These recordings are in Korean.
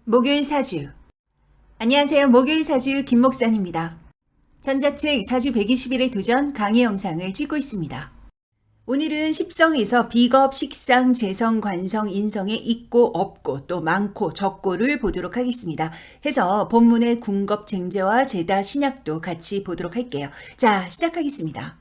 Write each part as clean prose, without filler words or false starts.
목요일 사주. 안녕하세요. 목요일 사주 김 목사입니다. 전자책 사주 120일의 도전 강의 영상을 찍고 있습니다. 오늘은 십성에서 비겁, 식상, 재성, 관성, 인성에 있고 없고 또 많고 적고를 보도록 하겠습니다. 해서 본문의 궁겁, 쟁제와 제다, 신약도 같이 보도록 할게요. 자, 시작하겠습니다.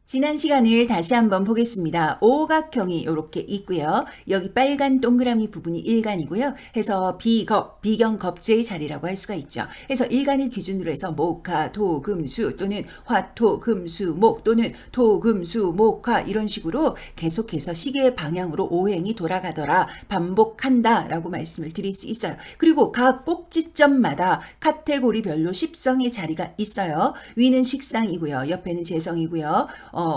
지난 시간을 다시 한번 보겠습니다. 오각형이 이렇게 있고요. 여기 빨간 동그라미 부분이 일간이고요. 해서 비겁, 비경겁제의 자리라고 할 수가 있죠. 해서 일간을 기준으로 해서 목화, 토, 금, 수 또는 화, 토, 금, 수, 목 또는 토, 금, 수, 목, 화 이런 식으로 계속해서 시계의 방향으로 오행이 돌아가더라, 반복한다 라고 말씀을 드릴 수 있어요. 그리고 각 꼭지점마다 카테고리별로 십성의 자리가 있어요. 위는 식상이고요. 옆에는 재성이고요.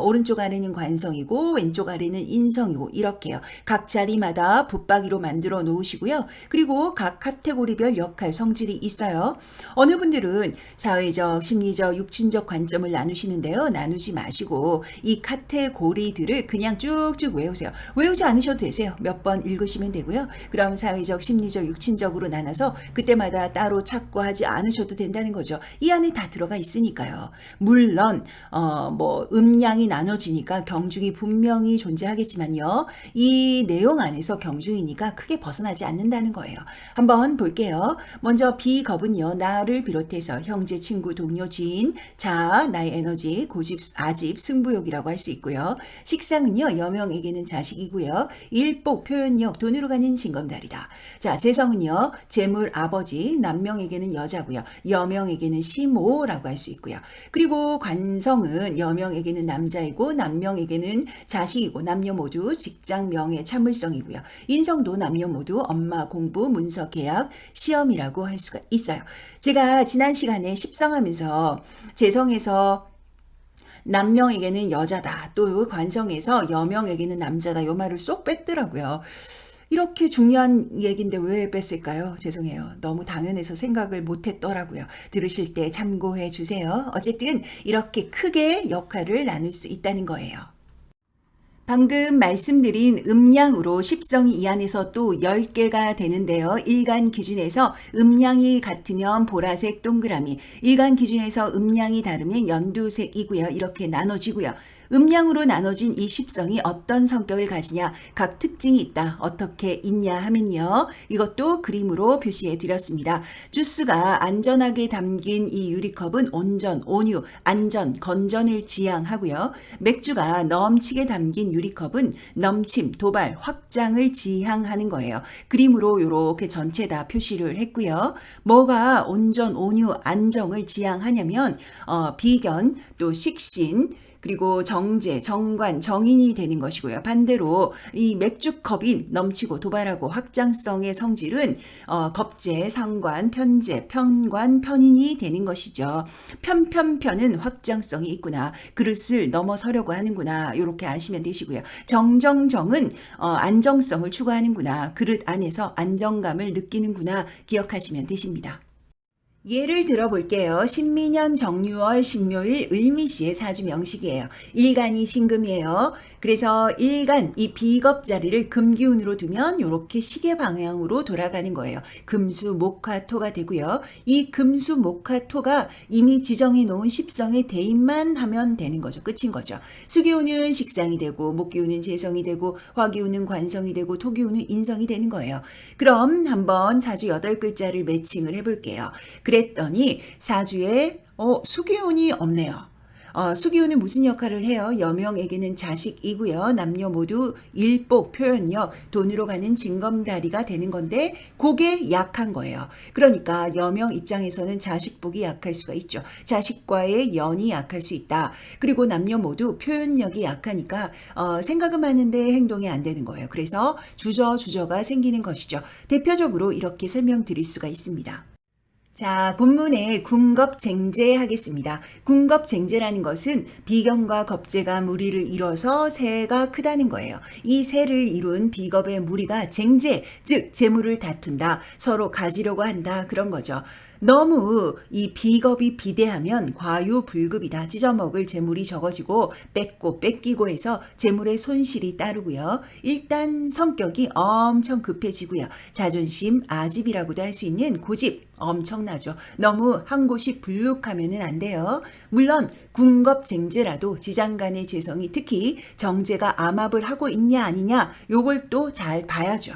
오른쪽 아래는 관성이고 왼쪽 아래는 인성이고 이렇게요. 각 자리마다 붙박이로 만들어 놓으시고요. 그리고 각 카테고리별 역할, 성질이 있어요. 어느 분들은 사회적, 심리적, 육친적 관점을 나누시는데요. 나누지 마시고 이 카테고리들을 그냥 쭉쭉 외우세요. 외우지 않으셔도 되세요. 몇 번 읽으시면 되고요. 그럼 사회적, 심리적, 육친적으로 나눠서 그때마다 따로 찾고 하지 않으셔도 된다는 거죠. 이 안에 다 들어가 있으니까요. 물론 음양이 나눠지니까 경중이 분명히 존재하겠지만요. 이 내용 안에서 경중이니까 크게 벗어나지 않는다는 거예요. 한번 볼게요. 먼저 비겁은요. 나를 비롯해서 형제, 친구, 동료, 지인, 자아, 나의 에너지, 고집, 아집, 승부욕이라고 할 수 있고요. 식상은요. 여명에게는 자식이고요. 일복, 표현력, 돈으로 가는 징검다리다. 자, 재성은요. 재물, 아버지, 남명에게는 여자고요. 여명에게는 시모라고 할 수 있고요. 그리고 관성은 여명에게는 남자이고 남명에게는 자식이고 남녀 모두 직장, 명예, 참을성이고요. 인성도 남녀 모두 엄마, 공부, 문서, 계약, 시험이라고 할 수가 있어요. 제가 지난 시간에 십성하면서 재성에서 남명에게는 여자다, 또 관성에서 여명에게는 남자다 이 말을 쏙 뺐더라고요. 이렇게 중요한 얘기인데 왜 뺐을까요? 죄송해요. 너무 당연해서 생각을 못했더라고요. 들으실 때 참고해 주세요. 어쨌든 이렇게 크게 역할을 나눌 수 있다는 거예요. 방금 말씀드린 음양으로 십성이 이 안에서 또 10개가 되는데요. 일간 기준에서 음양이 같으면 보라색 동그라미, 일간 기준에서 음양이 다르면 연두색이고요. 이렇게 나눠지고요. 음양으로 나눠진 이 십성이 어떤 성격을 가지냐, 각 특징이 있다. 어떻게 있냐 하면요. 이것도 그림으로 표시해 드렸습니다. 주스가 안전하게 담긴 이 유리컵은 온전, 온유, 안전, 건전을 지향하고요. 맥주가 넘치게 담긴 유리컵은 넘침, 도발, 확장을 지향하는 거예요. 그림으로 이렇게 전체 다 표시를 했고요. 뭐가 온전, 온유, 안정을 지향하냐면 비견, 또 식신, 그리고 정제, 정관, 정인이 되는 것이고요. 반대로 이 맥주컵이 넘치고 도발하고 확장성의 성질은 겁제, 상관, 편제, 편관, 편인이 되는 것이죠. 편은 확장성이 있구나. 그릇을 넘어서려고 하는구나. 이렇게 아시면 되시고요. 정은 안정성을 추구하는구나. 그릇 안에서 안정감을 느끼는구나. 기억하시면 되십니다. 예를 들어볼게요. 신민년 정유월 신묘일 을미시의 사주 명식이에요. 일간이 신금이에요. 그래서 일간 이 비겁 자리를 금기운으로 두면 이렇게 시계 방향으로 돌아가는 거예요. 금수 목화토가 되고요. 이 금수 목화토가 이미 지정해 놓은 십성의 대입만 하면 되는 거죠. 끝인 거죠. 수기운은 식상이 되고 목기운은 재성이 되고 화기운은 관성이 되고 토기운은 인성이 되는 거예요. 그럼 한번 사주 8글자를 매칭을 해볼게요. 그랬더니 사주에 수기운이 없네요. 수기운은 무슨 역할을 해요? 여명에게는 자식이고요. 남녀 모두 일복, 표현력, 돈으로 가는 징검다리가 되는 건데 그게 약한 거예요. 그러니까 여명 입장에서는 자식복이 약할 수가 있죠. 자식과의 연이 약할 수 있다. 그리고 남녀 모두 표현력이 약하니까 생각은 많은데 행동이 안 되는 거예요. 그래서 주저가 생기는 것이죠. 대표적으로 이렇게 설명드릴 수가 있습니다. 자, 본문에 궁겁쟁제 하겠습니다. 궁겁쟁제라는 것은 비견과 겁제가 무리를 이뤄서 세가 크다는 거예요. 이 세를 이룬 비겁의 무리가 쟁제, 즉 재물을 다툰다, 서로 가지려고 한다, 그런 거죠. 너무 이 비겁이 비대하면 과유불급이다. 찢어먹을 재물이 적어지고 뺏고 뺏기고 해서 재물의 손실이 따르고요. 일단 성격이 엄청 급해지고요. 자존심, 아집이라고도 할 수 있는 고집 엄청나죠. 너무 한 곳이 불룩하면은 안 돼요. 물론 군겁쟁제라도 지장간의 재성이 특히 정제가 암합을 하고 있냐 아니냐 요걸 또 잘 봐야죠.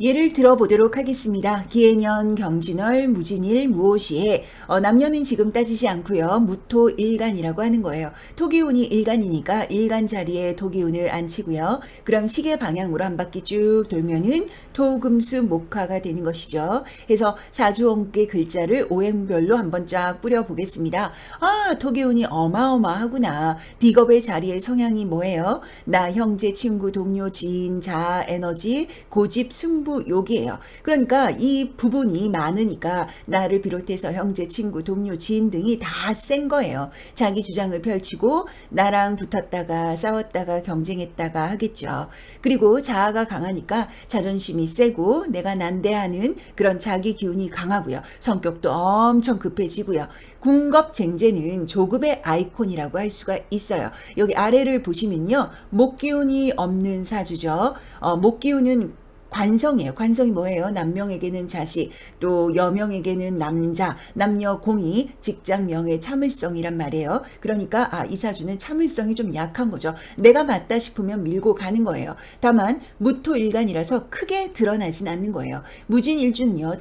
예를 들어보도록 하겠습니다. 기해년, 경진월, 무진일, 무오시에 남녀는 지금 따지지 않고요. 무토일간이라고 하는 거예요. 토기운이 일간이니까 일간 자리에 토기운을 앉히고요. 그럼 시계 방향으로 한 바퀴 쭉 돌면은 토금수 목화가 되는 것이죠. 해서 사주원계 글자를 오행별로 한번 쫙 뿌려보겠습니다. 아, 토기운이 어마어마하구나. 비겁의 자리의 성향이 뭐예요? 나, 형제, 친구, 동료, 지인, 자아, 에너지, 고집, 승부, 욕이에요. 그러니까 이 부분이 많으니까 나를 비롯해서 형제, 친구, 동료, 지인 등이 다 센 거예요. 자기 주장을 펼치고 나랑 붙었다가 싸웠다가 경쟁했다가 하겠죠. 그리고 자아가 강하니까 자존심이 세고 내가 난대하는 그런 자기 기운이 강하고요. 성격도 엄청 급해지고요. 군겁쟁제는 조급의 아이콘이라고 할 수가 있어요. 여기 아래를 보시면요. 목기운이 없는 사주죠. 목기운은 관성이에요. 관성이 뭐예요? 남명에게는 자식, 또 여명에게는 남자, 남녀 공의, 직장 명예, 참을성이란 말이에요. 그러니까 이 사주는 참을성이 좀 약한 거죠. 내가 맞다 싶으면 밀고 가는 거예요. 다만 무토일간이라서 크게 드러나진 않는 거예요. 무진일주는요.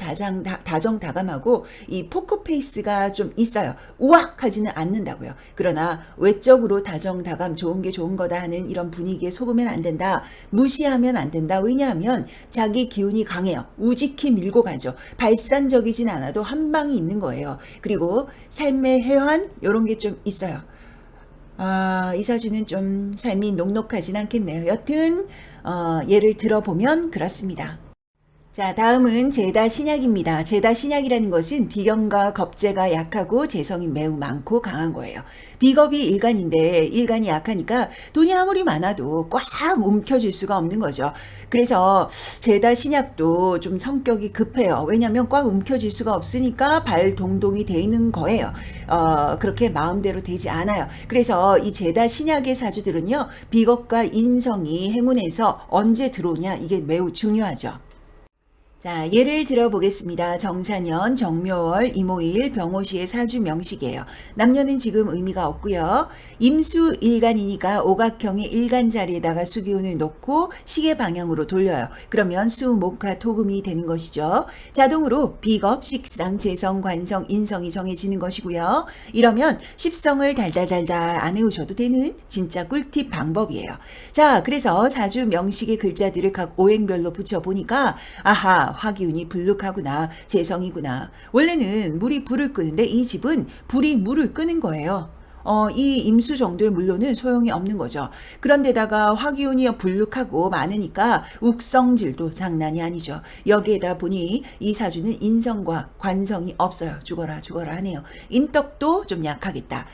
다정다감하고 이 포커페이스가 좀 있어요. 우악하지는 않는다고요. 그러나 외적으로 다정다감 좋은 게 좋은 거다 하는 이런 분위기에 속으면 안 된다. 무시하면 안 된다. 왜냐하면 자기 기운이 강해요. 우직히 밀고 가죠. 발산적이진 않아도 한 방이 있는 거예요. 그리고 삶의 해환 이런 게 좀 있어요. 이 사주는 좀 삶이 녹록하진 않겠네요. 여튼 예를 들어보면 그렇습니다. 자, 다음은 제다신약입니다. 제다신약이라는 것은 비견과 겁재가 약하고 재성이 매우 많고 강한 거예요. 비겁이 일간인데 일간이 약하니까 돈이 아무리 많아도 꽉 움켜쥘 수가 없는 거죠. 그래서 제다신약도 좀 성격이 급해요. 왜냐하면 꽉 움켜쥘 수가 없으니까 발동동이 돼 있는 거예요. 그렇게 마음대로 되지 않아요. 그래서 이 제다신약의 사주들은요. 비겁과 인성이 행운에서 언제 들어오냐 이게 매우 중요하죠. 자, 예를 들어보겠습니다. 정사년, 정묘월, 이모일, 병오시의 사주 명식이에요. 남녀는 지금 의미가 없고요. 임수 일간이니까 오각형의 일간 자리에다가 수기운을 놓고 시계 방향으로 돌려요. 그러면 수, 목화, 토금이 되는 것이죠. 자동으로 비겁, 식상, 재성, 관성, 인성이 정해지는 것이고요. 이러면 십성을 달달달달 안 해오셔도 되는 진짜 꿀팁 방법이에요. 자, 그래서 사주 명식의 글자들을 각 오행별로 붙여보니까 아하, 화기운이 불룩하구나, 재성이구나. 원래는 물이 불을 끄는데 이 집은 불이 물을 끄는 거예요. 이 임수 정도의 물로는 소용이 없는 거죠. 그런데다가 화기운이 불룩하고 많으니까 욱성질도 장난이 아니죠. 여기에다 보니 이 사주는 인성과 관성이 없어요. 죽어라 죽어라 하네요. 인덕도 좀 약하겠다.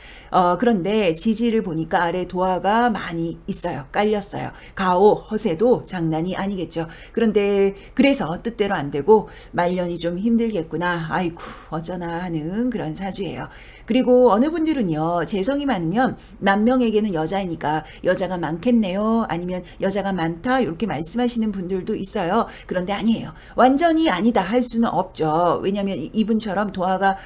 그런데 지지를 보니까 아래 도화가 많이 있어요. 깔렸어요. 가오, 허세도 장난이 아니겠죠. 그런데 그래서 뜻대로 안 되고 말년이 좀 힘들겠구나. 아이쿠 어쩌나 하는 그런 사주예요. 그리고 어느 분들은요. 재성이 많으면 남명에게는 여자이니까 여자가 많겠네요. 아니면 여자가 많다 이렇게 말씀하시는 분들도 있어요. 그런데 아니에요. 완전히 아니다 할 수는 없죠. 왜냐하면 이분처럼 도화가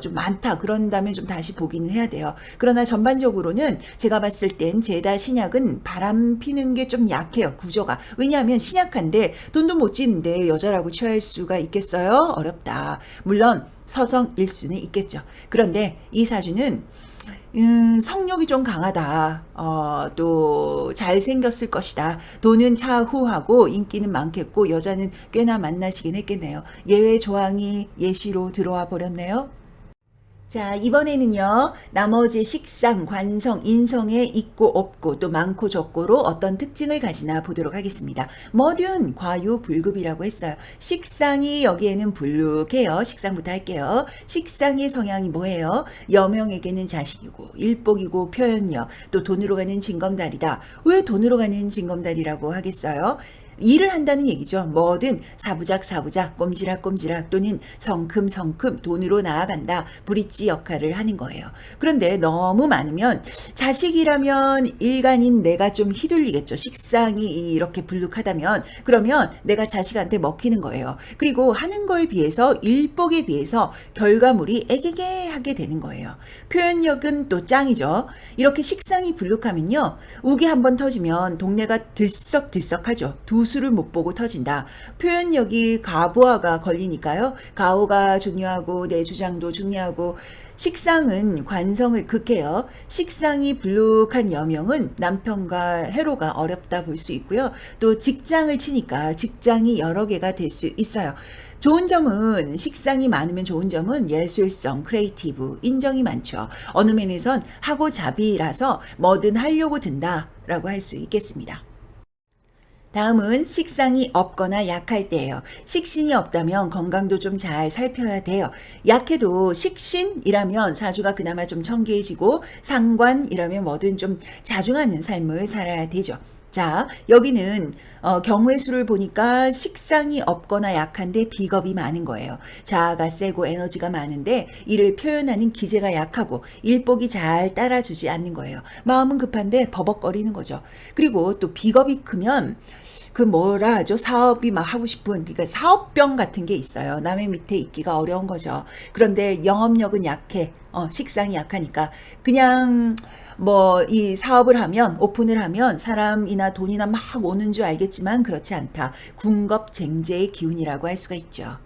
좀 많다 그런다면 좀 다시 보기는 해야 돼요. 그러나 전반적으로는 제가 봤을 땐 제다 신약은 바람 피는 게 좀 약해요. 구조가. 왜냐하면 신약한데 돈도 못 지는데 여자라고 취할 수가 있겠어요? 어렵다. 물론 서성일 수는 있겠죠. 그런데 이 사주는 성욕이 좀 강하다. 또 잘생겼을 것이다. 돈은 차후하고 인기는 많겠고 여자는 꽤나 만나시긴 했겠네요. 예외 조항이 예시로 들어와 버렸네요. 자, 이번에는요. 나머지 식상, 관성, 인성에 있고 없고 또 많고 적고로 어떤 특징을 가지나 보도록 하겠습니다. 뭐든 과유불급이라고 했어요. 식상이 여기에는 불룩해요. 식상부터 할게요. 식상의 성향이 뭐예요? 여명에게는 자식이고 일복이고 표현력 또 돈으로 가는 징검다리다. 왜 돈으로 가는 징검다리라고 하겠어요? 일을 한다는 얘기죠. 뭐든 사부작 꼼지락 또는 성큼 돈으로 나아간다. 브릿지 역할을 하는 거예요. 그런데 너무 많으면 자식이라면 일간인 내가 좀 휘둘리겠죠. 식상이 이렇게 불룩하다면 그러면 내가 자식한테 먹히는 거예요. 그리고 하는 거에 비해서 일복에 비해서 결과물이 애기게하게 되는 거예요. 표현력은 또 짱이죠. 이렇게 식상이 불룩하면요. 우기 한번 터지면 동네가 들썩들썩하죠. 두 수를 못 보고 터진다. 표현력이 가부화가 걸리니까요. 가오가 중요하고 내 주장도 중요하고 식상은 관성을 극해요. 식상이 불룩한 여명은 남편과 해로가 어렵다 볼 수 있고요. 또 직장을 치니까 직장이 여러 개가 될 수 있어요. 좋은 점은 식상이 많으면 좋은 점은 예술성, 크리에이티브, 인정이 많죠. 어느 면에선 하고자비라서 뭐든 하려고 든다라고 할 수 있겠습니다. 다음은 식상이 없거나 약할 때예요. 식신이 없다면 건강도 좀 잘 살펴야 돼요. 약해도 식신이라면 사주가 그나마 좀 청기해지고 상관이라면 뭐든 좀 자중하는 삶을 살아야 되죠. 자, 여기는 경우의 수를 보니까 식상이 없거나 약한데 비겁이 많은 거예요. 자아가 세고 에너지가 많은데 이를 표현하는 기제가 약하고 일복이 잘 따라주지 않는 거예요. 마음은 급한데 버벅거리는 거죠. 그리고 또 비겁이 크면 그 뭐라 하죠? 사업이 막 하고 싶은 그러니까 사업병 같은 게 있어요. 남의 밑에 있기가 어려운 거죠. 그런데 영업력은 약해. 식상이 약하니까 그냥 뭐 이 사업을 하면 오픈을 하면 사람이나 돈이나 막 오는 줄 알겠지만 그렇지 않다. 군겁쟁제의 기운이라고 할 수가 있죠.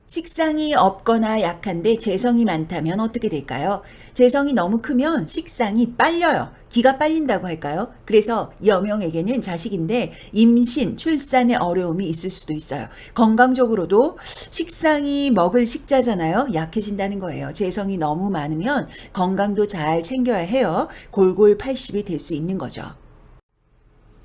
식상이 없거나 약한데 재성이 많다면 어떻게 될까요? 재성이 너무 크면 식상이 빨려요. 기가 빨린다고 할까요? 그래서 여명에게는 자식인데 임신, 출산에 어려움이 있을 수도 있어요. 건강적으로도 식상이 먹을 식자잖아요. 약해진다는 거예요. 재성이 너무 많으면 건강도 잘 챙겨야 해요. 골골 80이 될 수 있는 거죠.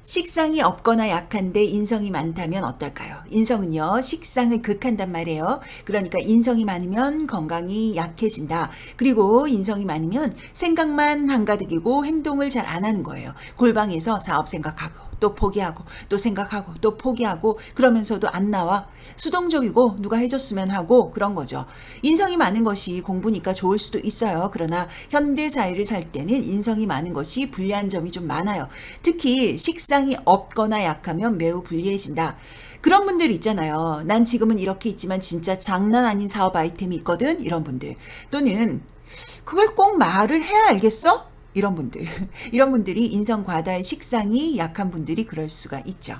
식상이 없거나 약한데 인성이 많다면 어떨까요? 인성은요, 식상을 극한단 말이에요. 그러니까 인성이 많으면 건강이 약해진다. 그리고 인성이 많으면 생각만 한가득이고 행동을 잘 안 하는 거예요. 골방에서 사업 생각하고 또 포기하고 또 생각하고 또 포기하고 그러면서도 안 나와. 수동적이고 누가 해줬으면 하고 그런 거죠. 인성이 많은 것이 공부니까 좋을 수도 있어요. 그러나 현대 사회를 살 때는 인성이 많은 것이 불리한 점이 좀 많아요. 특히 식상이 없거나 약하면 매우 불리해진다. 그런 분들 있잖아요. 난 지금은 이렇게 있지만 진짜 장난 아닌 사업 아이템이 있거든. 이런 분들. 또는 그걸 꼭 말을 해야 알겠어? 이런 분들. 이런 분들이 인성 과다의 식상이 약한 분들이 그럴 수가 있죠.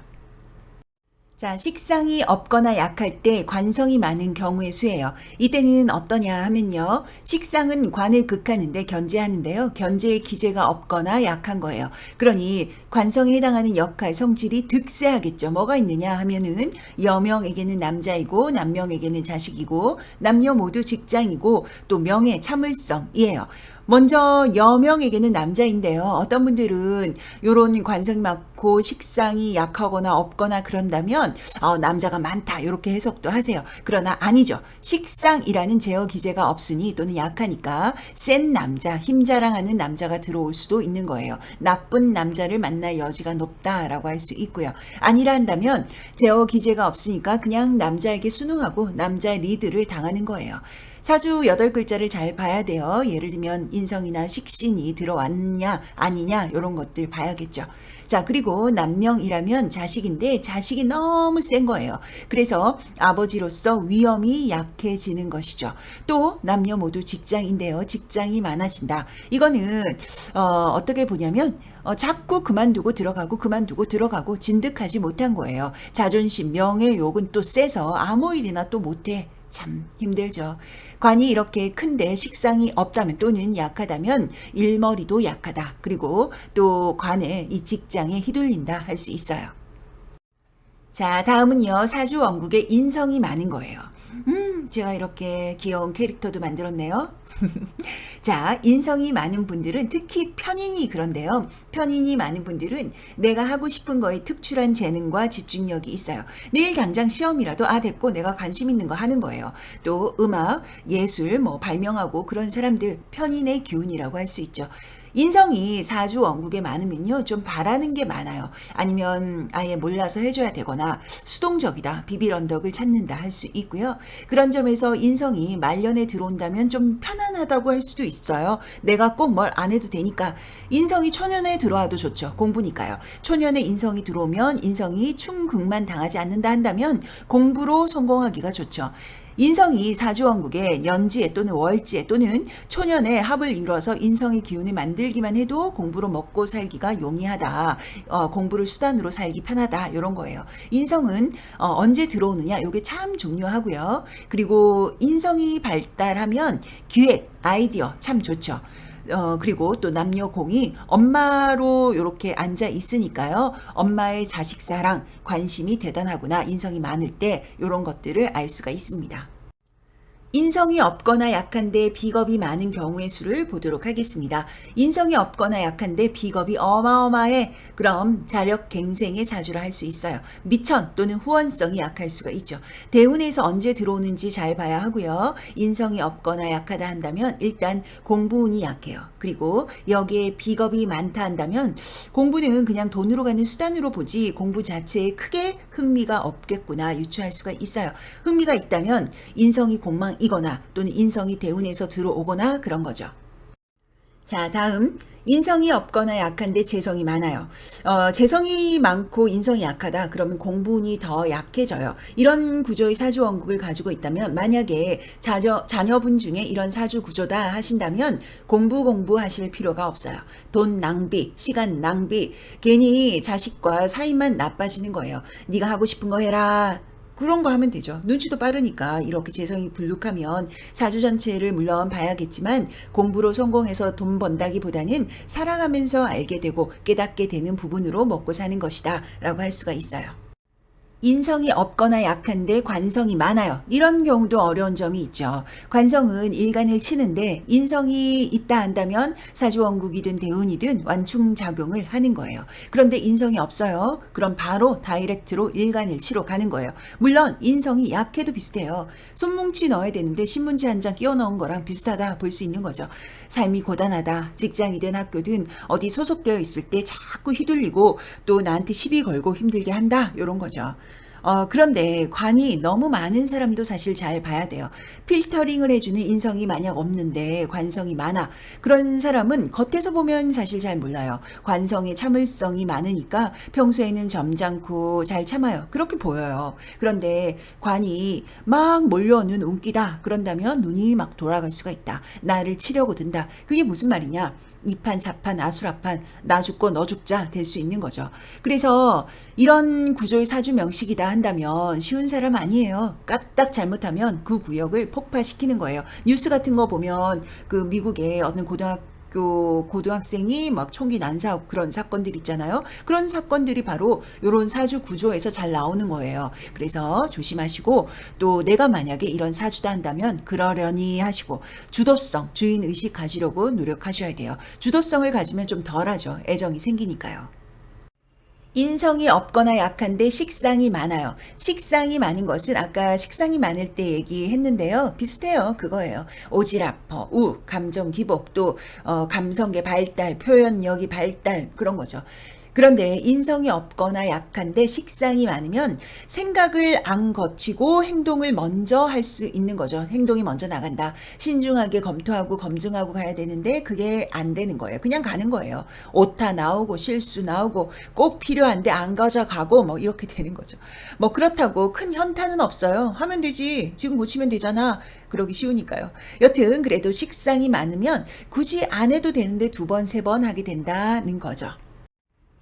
자, 식상이 없거나 약할 때 관성이 많은 경우의 수예요. 이때는 어떠냐 하면요. 식상은 관을 극하는데 견제하는데요. 견제의 기제가 없거나 약한 거예요. 그러니 관성에 해당하는 역할, 성질이 득세하겠죠. 뭐가 있느냐 하면은 여명에게는 남자이고 남명에게는 자식이고 남녀 모두 직장이고 또 명예, 참을성이에요. 먼저 여명에게는 남자인데요. 어떤 분들은 이런 관성이 많고 식상이 약하거나 없거나 그런다면 남자가 많다 이렇게 해석도 하세요. 그러나 아니죠. 식상이라는 제어 기제가 없으니 또는 약하니까 센 남자, 힘 자랑하는 남자가 들어올 수도 있는 거예요. 나쁜 남자를 만날 여지가 높다라고 할 수 있고요. 아니라 한다면 제어 기제가 없으니까 그냥 남자에게 순응하고 남자의 리드를 당하는 거예요. 사주 8글자를 잘 봐야 돼요. 예를 들면 인성이나 식신이 들어왔냐 아니냐 이런 것들 봐야겠죠. 자, 그리고 남명이라면 자식인데 자식이 너무 센 거예요. 그래서 아버지로서 위험이 약해지는 것이죠. 또 남녀 모두 직장인데요. 직장이 많아진다. 이거는 어떻게 보냐면 자꾸 그만두고 들어가고 진득하지 못한 거예요. 자존심, 명예 욕은 또 세서 아무 일이나 또 못해. 참 힘들죠. 관이 이렇게 큰데 식상이 없다면 또는 약하다면 일머리도 약하다. 그리고 또 관에 이 직장에 휘둘린다 할 수 있어요. 자, 다음은요. 사주 원국에 인성이 많은 거예요. 제가 이렇게 귀여운 캐릭터도 만들었네요. 자, 인성이 많은 분들은 특히 편인이 그런데요. 편인이 많은 분들은 내가 하고 싶은 거에 특출한 재능과 집중력이 있어요. 내일 당장 시험이라도 됐고 내가 관심 있는 거 하는 거예요. 또 음악, 예술, 발명하고 그런 사람들 편인의 기운이라고 할 수 있죠. 인성이 사주 원국에 많으면요, 좀 바라는 게 많아요. 아니면 아예 몰라서 해줘야 되거나 수동적이다, 비빌 언덕을 찾는다 할 수 있고요. 그런 점에서 인성이 말년에 들어온다면 좀 편안하다고 할 수도 있어요. 내가 꼭 뭘 안 해도 되니까. 인성이 초년에 들어와도 좋죠. 공부니까요. 초년에 인성이 들어오면 인성이 충극만 당하지 않는다 한다면 공부로 성공하기가 좋죠. 인성이 사주원국에 년지에 또는 월지에 또는 초년에 합을 이뤄서 인성의 기운을 만들기만 해도 공부로 먹고 살기가 용이하다. 공부를 수단으로 살기 편하다. 이런 거예요. 인성은 언제 들어오느냐 이게 참 중요하고요. 그리고 인성이 발달하면 기획, 아이디어 참 좋죠. 그리고 또 남녀 공이 엄마로 이렇게 앉아 있으니까요. 엄마의 자식 사랑, 관심이 대단하구나. 인성이 많을 때 이런 것들을 알 수가 있습니다. 인성이 없거나 약한데 비겁이 많은 경우의 수를 보도록 하겠습니다. 인성이 없거나 약한데 비겁이 어마어마해. 그럼 자력갱생의 사주를 할 수 있어요. 미천 또는 후원성이 약할 수가 있죠. 대운에서 언제 들어오는지 잘 봐야 하고요. 인성이 없거나 약하다 한다면 일단 공부운이 약해요. 그리고 여기에 비겁이 많다 한다면 공부는 그냥 돈으로 가는 수단으로 보지 공부 자체에 크게 흥미가 없겠구나 유추할 수가 있어요. 흥미가 있다면 인성이 공망이거나 또는 인성이 대운에서 들어오거나 그런 거죠. 자, 다음 인성이 없거나 약한데 재성이 많아요. 재성이 많고 인성이 약하다. 그러면 공부운이 더 약해져요. 이런 구조의 사주 원국을 가지고 있다면 만약에 자녀분 중에 이런 사주 구조다 하신다면 공부하실 필요가 없어요. 돈 낭비, 시간 낭비, 괜히 자식과 사이만 나빠지는 거예요. 네가 하고 싶은 거 해라. 그런 거 하면 되죠. 눈치도 빠르니까 이렇게 재성이 불룩하면 사주 전체를 물론 봐야겠지만 공부로 성공해서 돈 번다기보다는 살아가면서 알게 되고 깨닫게 되는 부분으로 먹고 사는 것이다 라고 할 수가 있어요. 인성이 없거나 약한데 관성이 많아요. 이런 경우도 어려운 점이 있죠. 관성은 일간을 치는데 인성이 있다 한다면 사주원국이든 대운이든 완충작용을 하는 거예요. 그런데 인성이 없어요. 그럼 바로 다이렉트로 일간을 치러 가는 거예요. 물론 인성이 약해도 비슷해요. 손뭉치 넣어야 되는데 신문지 한 장 끼워 넣은 거랑 비슷하다 볼 수 있는 거죠. 삶이 고단하다. 직장이든 학교든 어디 소속되어 있을 때 자꾸 휘둘리고 또 나한테 시비 걸고 힘들게 한다. 이런 거죠. 그런데 관이 너무 많은 사람도 사실 잘 봐야 돼요. 필터링을 해주는 인성이 만약 없는데 관성이 많아. 그런 사람은 겉에서 보면 사실 잘 몰라요. 관성의 참을성이 많으니까 평소에는 점잖고 잘 참아요. 그렇게 보여요. 그런데 관이 막 몰려오는 운기다. 그런다면 눈이 막 돌아갈 수가 있다. 나를 치려고 든다. 그게 무슨 말이냐? 이판 사판 아수라판 나 죽고 너 죽자 될 수 있는 거죠. 그래서 이런 구조의 사주 명식이다 한다면 쉬운 사람 아니에요. 까딱 잘못하면 그 구역을 폭파시키는 거예요. 뉴스 같은 거 보면 그 미국의 어느 고등학생이 막 총기 난사하고 그런 사건들 있잖아요. 그런 사건들이 바로 이런 사주 구조에서 잘 나오는 거예요. 그래서 조심하시고 또 내가 만약에 이런 사주다 한다면 그러려니 하시고 주도성, 주인의식 가지려고 노력하셔야 돼요. 주도성을 가지면 좀 덜하죠. 애정이 생기니까요. 인성이 없거나 약한데 식상이 많아요. 식상이 많은 것은 아까 식상이 많을 때 얘기했는데요. 비슷해요. 그거예요. 오지랖퍼, 감정 기복, 또 감성의 발달, 표현력이 발달 그런 거죠. 그런데 인성이 없거나 약한데 식상이 많으면 생각을 안 거치고 행동을 먼저 할 수 있는 거죠. 행동이 먼저 나간다. 신중하게 검토하고 검증하고 가야 되는데 그게 안 되는 거예요. 그냥 가는 거예요. 오타 나오고 실수 나오고 꼭 필요한데 안 가져가고 뭐 이렇게 되는 거죠. 뭐 그렇다고 큰 현타는 없어요. 하면 되지. 지금 고치면 되잖아. 그러기 쉬우니까요. 여튼 그래도 식상이 많으면 굳이 안 해도 되는데 2번, 3번 하게 된다는 거죠.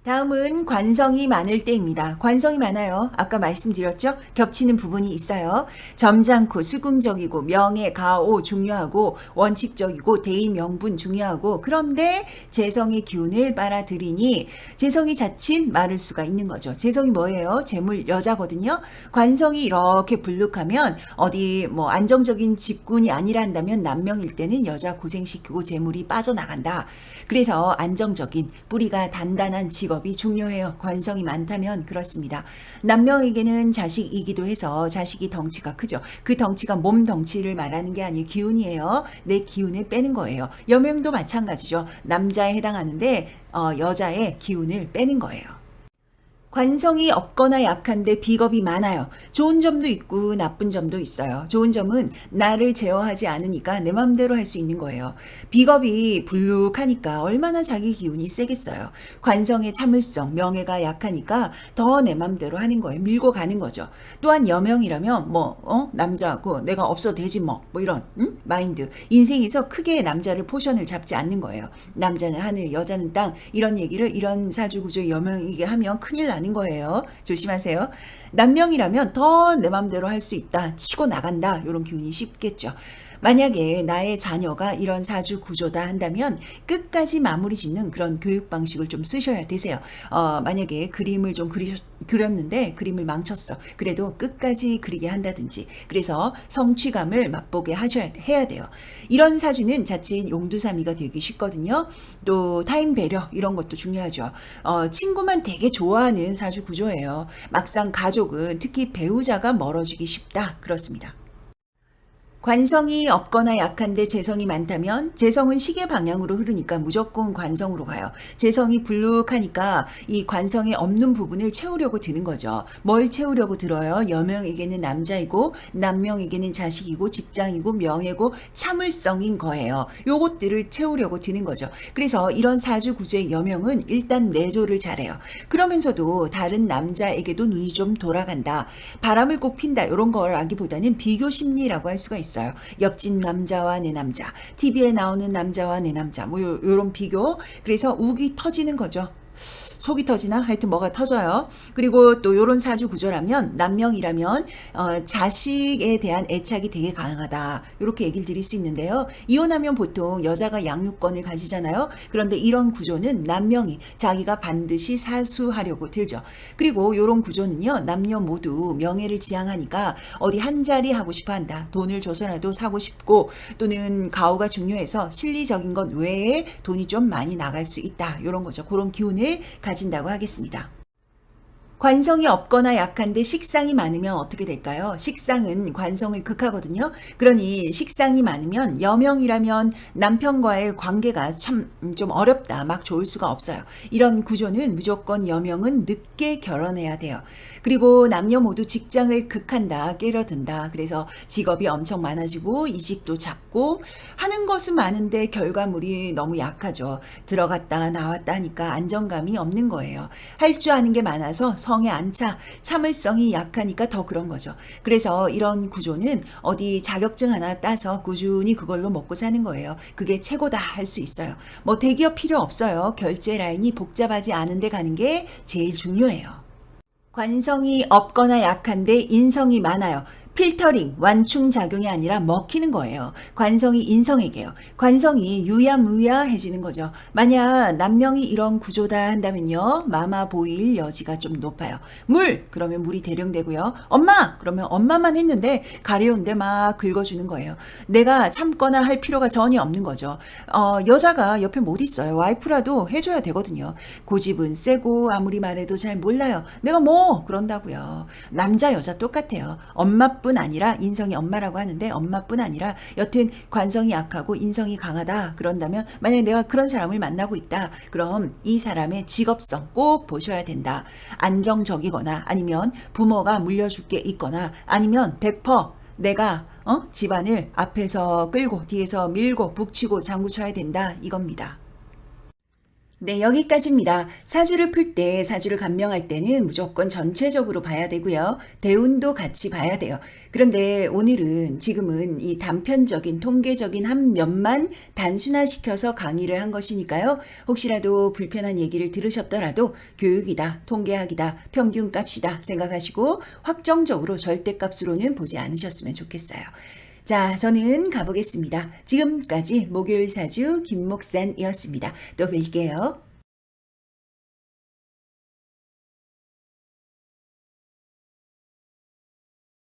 다음은 관성이 많을 때입니다. 관성이 많아요. 아까 말씀드렸죠? 겹치는 부분이 있어요. 점잖고 수긍적이고 명예, 가오 중요하고 원칙적이고 대의 명분 중요하고 그런데 재성의 기운을 빨아들이니 재성이 자칫 마를 수가 있는 거죠. 재성이 뭐예요? 재물 여자거든요. 관성이 이렇게 불룩하면 어디 뭐 안정적인 직군이 아니라 한다면 남명일 때는 여자 고생시키고 재물이 빠져나간다. 그래서 안정적인 뿌리가 단단한 직업 직업이 중요해요. 관성이 많다면 그렇습니다. 남명에게는 자식이기도 해서 자식이 덩치가 크죠. 그 덩치가 몸 덩치를 말하는 게 아니에요. 기운이에요. 내 기운을 빼는 거예요. 여명도 마찬가지죠. 남자에 해당하는데 여자의 기운을 빼는 거예요. 관성이 없거나 약한데 비겁이 많아요. 좋은 점도 있고 나쁜 점도 있어요. 좋은 점은 나를 제어하지 않으니까 내 맘대로 할 수 있는 거예요. 비겁이 불룩하니까 얼마나 자기 기운이 세겠어요. 관성의 참을성, 명예가 약하니까 더 내 맘대로 하는 거예요. 밀고 가는 거죠. 또한 여명이라면 남자하고 내가 없어도 되지 뭐 이런 마인드. 인생에서 크게 남자를 포션을 잡지 않는 거예요. 남자는 하늘, 여자는 땅 이런 얘기를 이런 사주구조의 여명에게 하면 큰일 나는 거예요. 조심하세요. 남명이라면 더 내 맘대로 할 수 있다. 치고 나간다. 이런 기운이 쉽겠죠. 만약에 나의 자녀가 이런 사주 구조다 한다면 끝까지 마무리 짓는 그런 교육 방식을 좀 쓰셔야 되세요. 만약에 그림을 좀 그렸는데 그림을 망쳤어. 그래도 끝까지 그리게 한다든지. 그래서 성취감을 맛보게 해야 돼요. 이런 사주는 자칫 용두사미가 되기 쉽거든요. 또 타인 배려 이런 것도 중요하죠. 친구만 되게 좋아하는 사주 구조예요. 막상 가족은 특히 배우자가 멀어지기 쉽다. 그렇습니다. 관성이 없거나 약한데 재성이 많다면 재성은 시계 방향으로 흐르니까 무조건 관성으로 가요. 재성이 불룩하니까 이 관성에 없는 부분을 채우려고 드는 거죠. 뭘 채우려고 들어요? 여명에게는 남자이고 남명에게는 자식이고 직장이고 명예고 참을성인 거예요. 요것들을 채우려고 드는 거죠. 그래서 이런 사주 구조의 여명은 일단 내조를 잘해요. 그러면서도 다른 남자에게도 눈이 좀 돌아간다. 바람을 꼭 핀다. 이런 걸 아기보다는 비교 심리라고 할 수가 있어요. 옆집 남자와 내 남자, TV에 나오는 남자와 내 남자, 요런 비교. 그래서 우기 터지는 거죠. 속이 터지나? 하여튼 뭐가 터져요. 그리고 또 요런 사주 구조라면 남명이라면 자식에 대한 애착이 되게 강하다. 이렇게 얘기를 드릴 수 있는데요. 이혼하면 보통 여자가 양육권을 가지잖아요. 그런데 이런 구조는 남명이 자기가 반드시 사수하려고 들죠. 그리고 요런 구조는요. 남녀 모두 명예를 지향하니까 어디 한 자리 하고 싶어 한다. 돈을 줘서라도 사고 싶고 또는 가오가 중요해서 실리적인 것 외에 돈이 좀 많이 나갈 수 있다. 이런 거죠. 그런 기운을 가진다고 하겠습니다. 관성이 없거나 약한데 식상이 많으면 어떻게 될까요? 식상은 관성을 극하거든요. 그러니 식상이 많으면 여명이라면 남편과의 관계가 참 좀 어렵다. 막 좋을 수가 없어요. 이런 구조는 무조건 여명은 늦게 결혼해야 돼요. 그리고 남녀 모두 직장을 극한다. 깨려든다. 그래서 직업이 엄청 많아지고 이직도 작고 하는 것은 많은데 결과물이 너무 약하죠. 들어갔다 나왔다 하니까 안정감이 없는 거예요. 할 줄 아는 게 많아서 성에 안 차. 참을성이 약하니까 더 그런 거죠. 그래서 이런 구조는 어디 자격증 하나 따서 꾸준히 그걸로 먹고 사는 거예요. 그게 최고다 할 수 있어요. 뭐 대기업 필요 없어요. 결제 라인이 복잡하지 않은 데 가는 게 제일 중요해요. 관성이 없거나 약한데 인성이 많아요. 필터링, 완충 작용이 아니라 먹히는 거예요. 관성이 인성에게요. 관성이 유야무야해지는 거죠. 만약 남명이 이런 구조다 한다면요. 마마 보일 여지가 좀 높아요. 물! 그러면 물이 대령되고요. 엄마! 그러면 엄마만 했는데 가려운데 막 긁어주는 거예요. 내가 참거나 할 필요가 전혀 없는 거죠. 여자가 옆에 못 있어요. 와이프라도 해줘야 되거든요. 고집은 세고 아무리 말해도 잘 몰라요. 내가 뭐! 그런다고요. 남자 여자 똑같아요. 엄마뿐 아니라 인성이 엄마라고 하는데 엄마뿐 아니라 여튼 관성이 약하고 인성이 강하다 그런다면 만약에 내가 그런 사람을 만나고 있다 그럼 이 사람의 직업성 꼭 보셔야 된다. 안정적이거나 아니면 부모가 물려줄 게 있거나 아니면 100% 내가 집안을 앞에서 끌고 뒤에서 밀고 북치고 장구 쳐야 된다 이겁니다. 네, 여기까지입니다. 사주를 풀 때, 사주를 감명할 때는 무조건 전체적으로 봐야 되고요. 대운도 같이 봐야 돼요. 그런데 오늘은 지금은 이 단편적인 통계적인 한 면만 단순화시켜서 강의를 한 것이니까요. 혹시라도 불편한 얘기를 들으셨더라도 교육이다, 통계학이다, 평균값이다 생각하시고 확정적으로 절대값으로는 보지 않으셨으면 좋겠어요. 자, 저는 가보겠습니다. 지금까지 목요일 사주 김목산이었습니다. 또 뵐게요.